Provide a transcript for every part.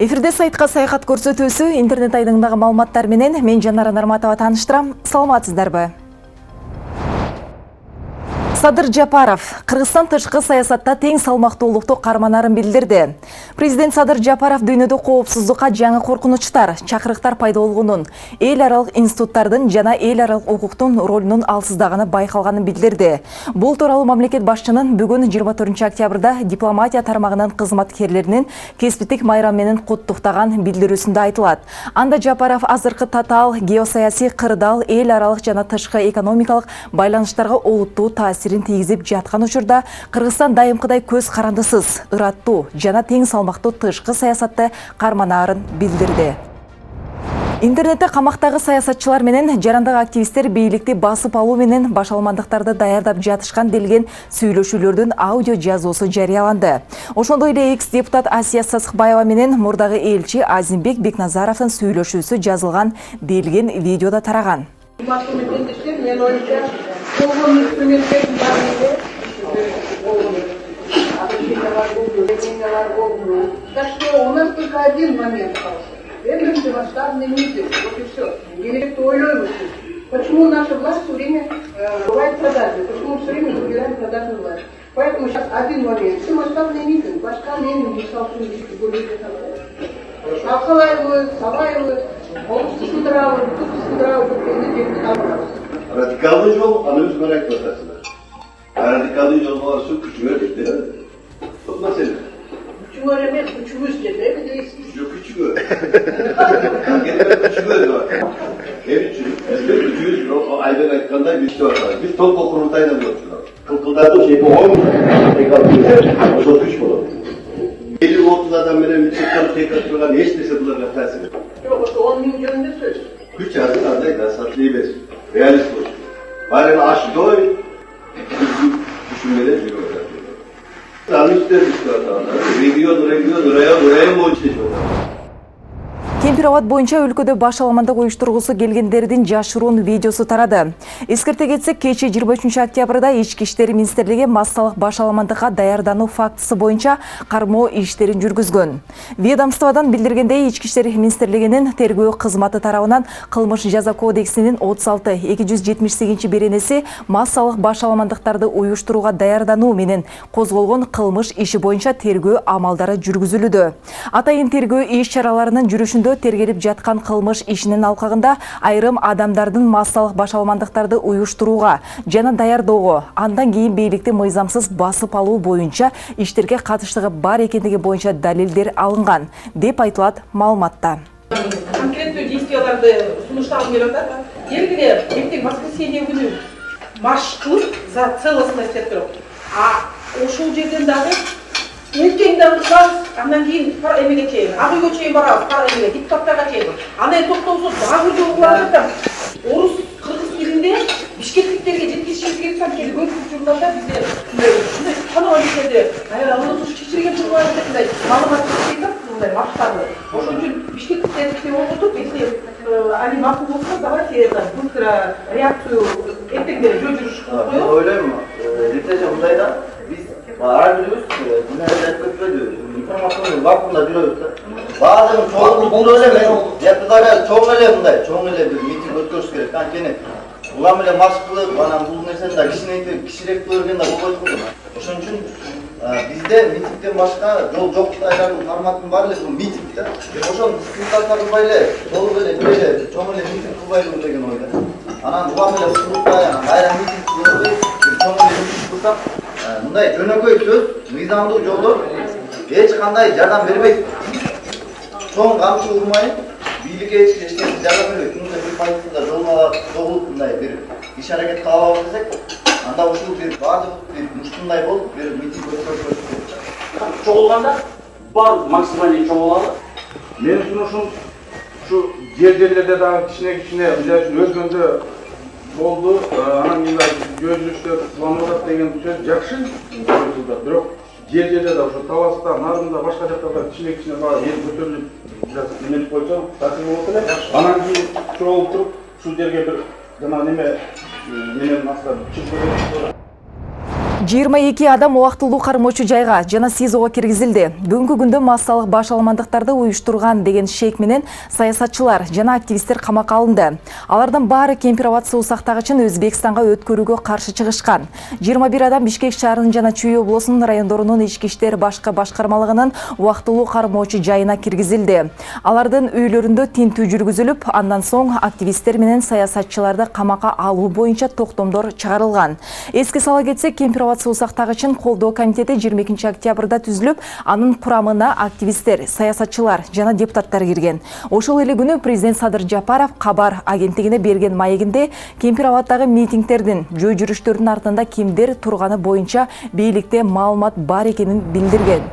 Эфирде сайтқа саяхат көрсөтүүсү интернет айдыңдагы маалыматтар менен мен Жанара Нарматова тааныштырам. Саламатсыздарбы? Садыр Жапаров Кыргызстан тышкы саясатта тең салмактуулукту карманарын билдирди. Президент Садыр Жапаров дүйнөдө коопсуздукка жаңы коркунучтар, чакырыктар пайда болгонун, эл аралык институттардын жана эл аралык укуктун ролунун алсыздаганы байкалганын билдирди. Бул тууралуу мамлекет башчынын бүгүн 24 октябрда дипломатия тармагынын кызматкерлеринин кесиптик майрам менен куттуктаган билдирүүсүндө айтылат. Анда Жапаров азыркы татаал геосаясий кырдаал эл аралык жана тышкы экономикалык байланыштарга олуттуу таасир тийгизип жаткан учурда Кыргызстан дайымкыдай көз карандысыз, ыраттуу жана тең салмактуу тышкы саясатты карманаарын билдирди. Интернетте камактагы саясатчылар менен жарандык активисттер бийликти басып алуу менен башаламандыктарды даярдап жатышкан делген сүйлөшүүлөрдүн аудио жазуусу жарыяланды. Ошондой эле экс-депутат Асия Сасыкбаева менен мурдагы элчи Азимбек Бекназаровдун сүйлөшүүсү жазылган делген видеодо тараган. Так что у нас только один момент. Это масштабный митинг. Вот и все. Почему наша власть все время бывает продажи? Почему все время выбираем продажную власть? Поэтому сейчас один момент. Все масштабный митинг. Башка Ленин мешал Акалаевы, Саваевы, Сындыравы, Радикалдуу жол аны өзгөрө айтып атасыздар. Радикалдуу жол болсо күчүгө кетти. Көп маселе. Күчүгө эмес, күчүбүз жетеби дейсиз. Жок күчүгө. Күчүгө деп. Күчүгүз бирок айдан айтканда биз толко курултайдан болчу. Кылкылдатып şey yapalım. Ошо күч болот. 50-30 адам менен митингден текат турган эч нерсе буларга таасир этпейт. Жок, ошо 10 миң жөнүндө сөз. Күч азыр андай дасатлуу эмес. Реалист болуш. Барын аштой düşünmeler biliyor zaten. Tanıştır işte rегион боюнча Кемпир-Абад боюнча өлкөдө башаламандык уюштургусу келгендердин жашыруун видеосу тарады. Эскерте кетсек, кечээ 23 октябрда Ички иштер министрлиги массалык башаламандыкка даярдануу фактысы боюнча кармоо иштерин жүргүзгөн. Ведомстводон билдиргендей, Ички иштер министрлигинин тергөө кызматы тарабынан кылмыш жаза кодексинин 36-278 беренеси массалык башаламандыктарды уюштурууга даярдануу менен козголгон кылмыш иши боюнча тергөө амалдары жүргүзүлүүдө. Атайын тергөө иш чараларынын жүрүшүндө тергелип жаткан кылмыш ишинин алкагында айрым адамдардын массалык башаламандыктарды уюштурууга жана даярдоого, андан кийин бийликти мыйзамсыз басып алуу боюнча иштерге катыштыгы бар экендиги боюнча далилдер алынган, деп айтылат маалыматта. Конкреттүү действияларды сунуштагым келип атат. Элгиле эртең воскресенье күнү марш кылып за целостность деп туруп. Ошол жерден дагы эртең да кылабыз, андан кийин эмеге чейин, ак үйгө чейин барабыз, эмеге депутаттарга чейин. Андан токтоосуз дагы жол кылып жатам. Орус, кыргыз тилинде бишкектиктерге жеткизишибиз керек экен. Көрүп журналда бизде ушундай танымал жерде, анан кичирген турган мындай маалымат берет, мындай масштабы. Ошон үчүн бишкектиктерди окутуп, если они макул болсо, давайте быстро реакцию эртеңдери жүрүш кылып коелу. Ойлойм, Ритежа мындай да, биз ар бирибиз мындай көпөдү информациянын вакуумда жүрөбүз да. Баардыгын чоң эле мен чоң эле бир митинг өткөрүш керек. Анткени улам эле марш кылып, анан бул нерсени да кичирээк көргөн да болбойт го. Ошон үчүн бизде митингден башка жол жок айран форматтын баары эле бул митинг да. Ошон сыныктарга кылбай эле, толук эле чоң эле митинг кылбайлыбы деген ойдо. Анан улам эле сыныктар, айран митинг кылбай, чоң эле митинг кылсак, мындай жөнөкөй сөз, мыйзамдуу жолдор эч кандай жардам бербейт. Чоң камчы урмай, бийликке эч жардам бербейт. Күндө бир пайызында жолуна чогулуп мындай бир иш аракет кылып алып десек, анда ушул бир баардык бир муштундай болуп, бир митинг өткөрүп кетет. Чогулганда бар максималий чогулалы. Менин сунушум ушу жерлерде дагы кичине өзгөндө болду. Анан кийин көзүлүштөр уланып атат деген сөз жакшы. Бирок жерлерде да ушу Таласта, Нарында, башка жактарда кичине баары эл көтөрүлүп эмелип койсо, таасир болот эле. Анан кийин чогулуп туруп, ушул жерге бир жана менен астан чыгып 22 адам убактылуу кармоочу жайга жана СИЗОго киргизилди. Бүгүнкү күндө массалык башаламандыктарды уюштурган деген шек менен саясатчылар жана активисттер камакка алынды. Алардын баары Кемпир-Абад суу сактагычын Өзбекстанга өткөрүүгө каршы чыгышкан. 21 адам Бишкек шаарынын жана Чүй облусунун райондорунун ички иштер башкы башкармалыгынын убактылуу кармоочу жайына киргизилди. Алардын үйлөрүндө тинтүү жүргүзүлүп, андан соң активисттер менен саясатчыларды камакка алуу боюнча токтомдор чыгарылган. Эске сала кетсек, Кемпир-Абад суу сактагычын колдоо комитети 22 октябрда түзүлүп, анын курамына активисттер, саясатчылар жана депутаттар кирген. Ошол эле күнү президент Садыр Жапаров Кабар агенттигине берген маегинде Кемпир-Абаддагы митингтердин, жөө жүрүштөрдүн артында кимдер турганы боюнча бийликте маалымат бар экенин билдирген.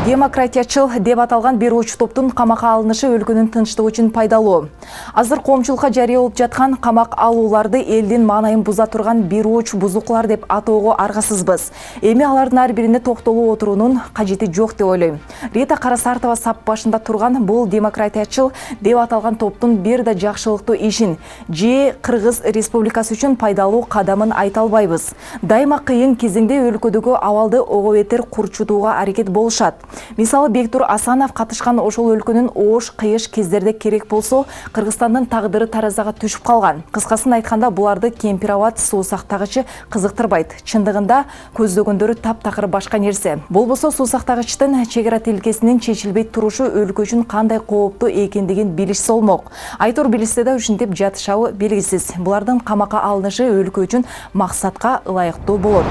Демократиячыл деп аталган бир уч топтун камакка алынышы өлкөнүн тынчтыгы үчүн пайдалуу. Азыр коомчулукка жарыя болуп жаткан камак алууларды элдин маанайын буза турган бир уч бузуклар деп атоого аргасызбыз. Эми алардын ар бирине токтолуп отуруунун кажети жок деп ойлойм. Рита Карасартова сап башында турган бул демократиячыл деп аталган топтун бир да жакшылыктуу ишин же Кыргыз Республикасы үчүн пайдалуу кадамын айта албайбыз. Дайыма кыйын кезеңде өлкөдөгү абалды ого бетер курчутууга аракет болушат. Мисалы Бектур Асанов катышкан ошол өлкөнүн оош кыйыш кездерде керек болсо Кыргызстандын тагдыры таразага түшүп калган. Кыскасын айтканда буларды Кемпир-Абад суу сактагычы кызыктырбайт. Чындыгында көздөгөндөрү таптакыр башка нерсе. Болбосо суу сактагычтын чек ара тилкесинин чечилбей турушу өлкө үчүн кандай кооптуу экендигин билишсе болмок. Айтор билишсе да ушинтип жатышабы белгисиз. Булардын камакка алынышы өлкө үчүн максатка ылайыктуу болот.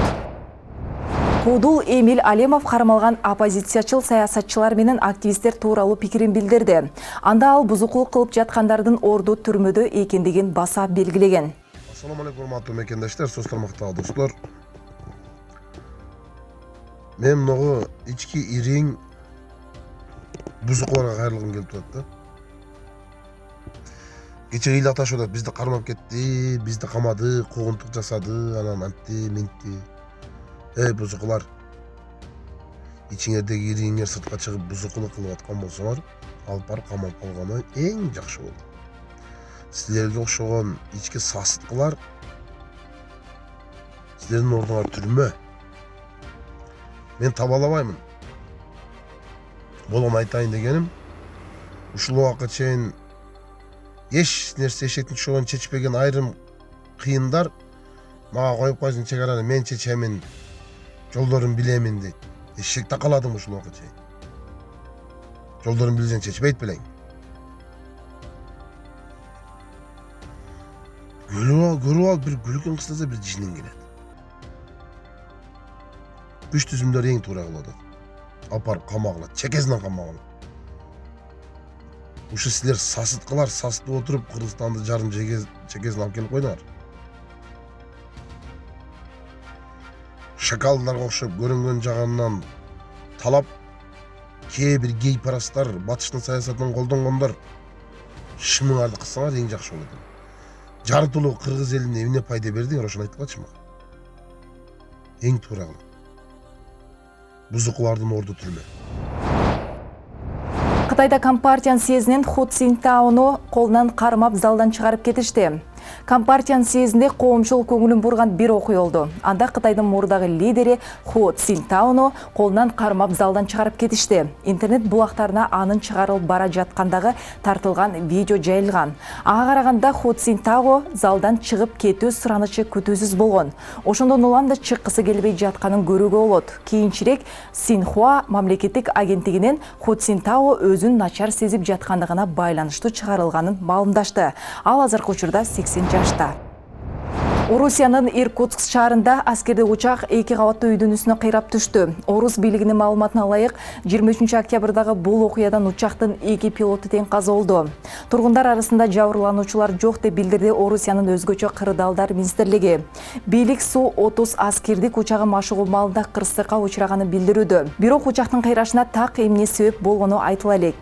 Куудул Эмиль Алемов кармалган оппозициячыл саясатчылар менен активисттер тууралуу пикирин билдирди. Анда ал бузукулук кылып жаткандардын орду түрмөдө экендигин баса белгилеген. Assalamu alaikum урматтуу мекендештер, сөз тармактагы достор. Мен мынагы ички ириң бузукуларга кайрылгым келип турат да. Кече эл аташып атат, бизди кармап кетти, бизди камады, куугунтук жасады, анан антти, ментти. Бузукулар, ичиңердеги ириңер сыртка чыгып бузукулук кылып аткан болсоңор, алып барып камап алганы эң жакшы болду. Силерге окшогон ички сасыткылар, силердин ордуңар түрмө. Мен таба албаймын. Болгон айтайын дегеним, ушул убакка чейин эч нерсе эшектин чогун чечпеген айрым кыйындар мага коюп койсун чек араны мен чечемин, жолдорун билемин дейт. Эшек такаладым ушул убакка чейин. Жолдорун билсең чечпейт белең. Көрүп ал бир күлкүн кыстаса бир жинин келет. Күч түзүмдөр эң туура кылып атат. Алып барып камагыла, чекесинен камагыла. Ушу силер сасыткылар сасытып отуруп Кыргызстанды жарым чекесине алып келип койдуңар. Шакалдарға окшоп көрүнгөн жагынан талап кээ бир гей-парастар батыштын саясатын колдонгондор шымыңарды кылсаңар эң жакшы болот. Жарытылуу кыргыз элине эмне пайда бердиңер, ошону айткылачы мага. Эң туура кылып. Бузукулардын орду түрмө. Кытайда Компартиянын съездинен Ху Цзиньтаону колунан кармап залдан чыгарып кетишти. Компартиянын съездинде коомчул көңүлүн бурган бир окуя болду. Анда Кытайдын мурдагы лидери Ху Цзиньтаону колунан кармап залдан чыгарып кетишти. Интернет булактарына анын чыгарылып бара жаткандагы тартылган видео жайылган. Ага караганда Ху Цзиньтао залдан чыгып кетүү суранычы күтүүсүз болгон. Ошондон улам да чыккысы келбей жатканын көрүүгө болот. Кийинчерээк Синьхуа мамлекеттик агенттигинен Ху Цзиньтао өзүн начар сезип жаткандыгына байланыштуу чыгарылганын маалымдашты. Ал азыркы учурда 80 жашта. Орусиянын Иркутск шаарында аскердик учак 2 кабаттуу үйдүн үстүнө кыйрап түштү. Орус бийлигинин маалыматына ылайык, 23 октябрдагы бул окуядан учактын 2 пилоту тең каза болду. Тургундар арасында жабырлануучулар жок деп билдирди Орусиянын өзгөчө кырдаалдар министрлиги. Бийлик Су-30 аскердик учагы машыгуу маалында кырсыкка учраганын билдирүүдө. Бирок учактын кыйрашына так эмне себеп болгону айтыла элек.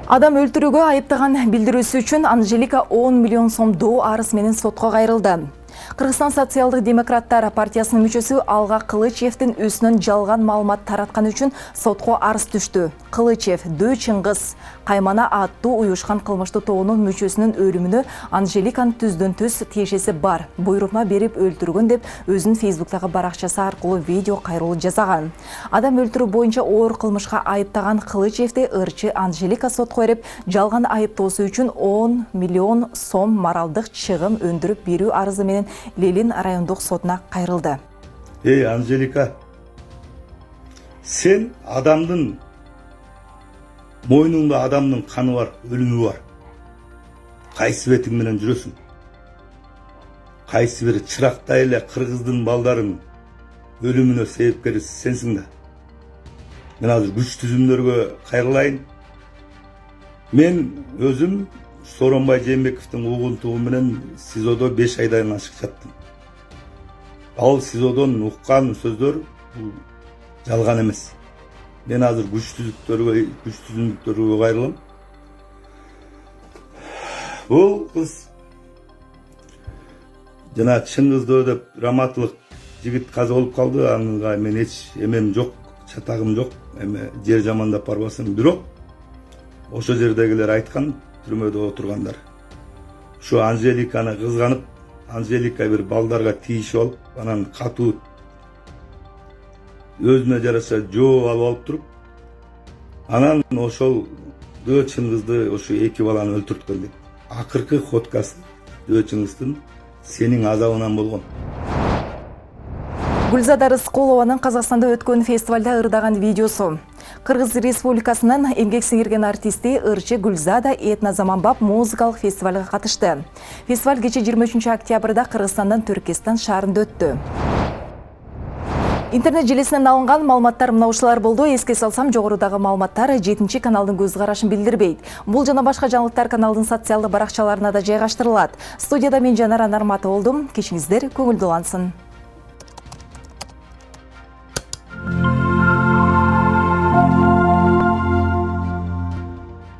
Адам өлтүрүүгө айыптаган билдирүүсү үчүн Анжелика 10 миллион сом доо арыз менен сотко кайрылды. Кыргызстан социалдык демократтар партиясынын мүчөсү Алга Кылычевдин өзүнүн жалган маалымат таратканы үчүн сотко арыз түштү. Кылычев Дөө Чыңгыз Каймана аттуу уюшкан кылмыштуу тобунун мүчөсүнүн өлүмүнө Анжеликанын түздөн-түз тиешеси бар, буйрума берип өлтүргөн деп өзүнүн Фейсбуктагы баракчасы аркылуу видео кайрылуу жасаган. Адам өлтүрүү боюнча оор кылмышка айыптаган Кылычевди ырчы Анжелика сотко берип, жалган айыптоосу үчүн 10 миллион сом моралдык чыгым өндүрүп берүү арызы менен Лелин райондук сотуна кайрылды. Эй, Анжелика, сен адамдын мойнуңда адамдын каны бар, өлүмү бар. Кайсы бетиң менен жүрөсүң? Кайсы бир чырактай эле кыргыздын балдарын өлүмүнө себепкери сенсиң да. Мен азыр күч түзүмдөргө кайрылайын. Мен өзүм Сооронбай Жээнбековдун угунтугу менен СИЗОдо 5 айдан ашык жаттым. Ал СИЗОдон уккан сөздөр жалган эмес. Мен азыр күч түзүмдөргө кайрылам. Бул кыз жана Чыңгыздоо деп раматылык жигит каза болуп калды. Анга мен эч эмем жок, чатагым жок. Эме жер жамандап барбасын. Бирок ошо жердегилер айткан, түрмөдө отургандар. Şu Angelikаны кызганып, Angelika бир балдарга тийишип алып, анан катуу өзүнө жараша жооп алып туруп, анан ошол Дөө Чыңгызды ошо 2 баланы өлтүрткөн деп. Акыркы хоткасы Дөө Чыңгыздын сенин азабынан болгон. Гүлзада Рыскулованын Казакстанда өткөн фестивалда ырдаган видеосу. Кыргыз Республикасынын эмгек сиңирген артисти ырчы Гүлзада Этно Заманбап музыкалык фестивалга катышты. Фестиваль кече 23 октябрда Кыргызстандан Түркистан шаарында өттү. Интернет желесинен алынган маалыматтар мынаушулар болду. Эске салсам, жогорудагы маалыматтар 7 каналдын көз карашын билдирбейт. Бул жана башка жаңылыктар каналдын социалдык баракчаларына да жайгаштырылат. Студияда мен Жанара Нарматова болдум. Кечиңиздер көңүлдүү улансын.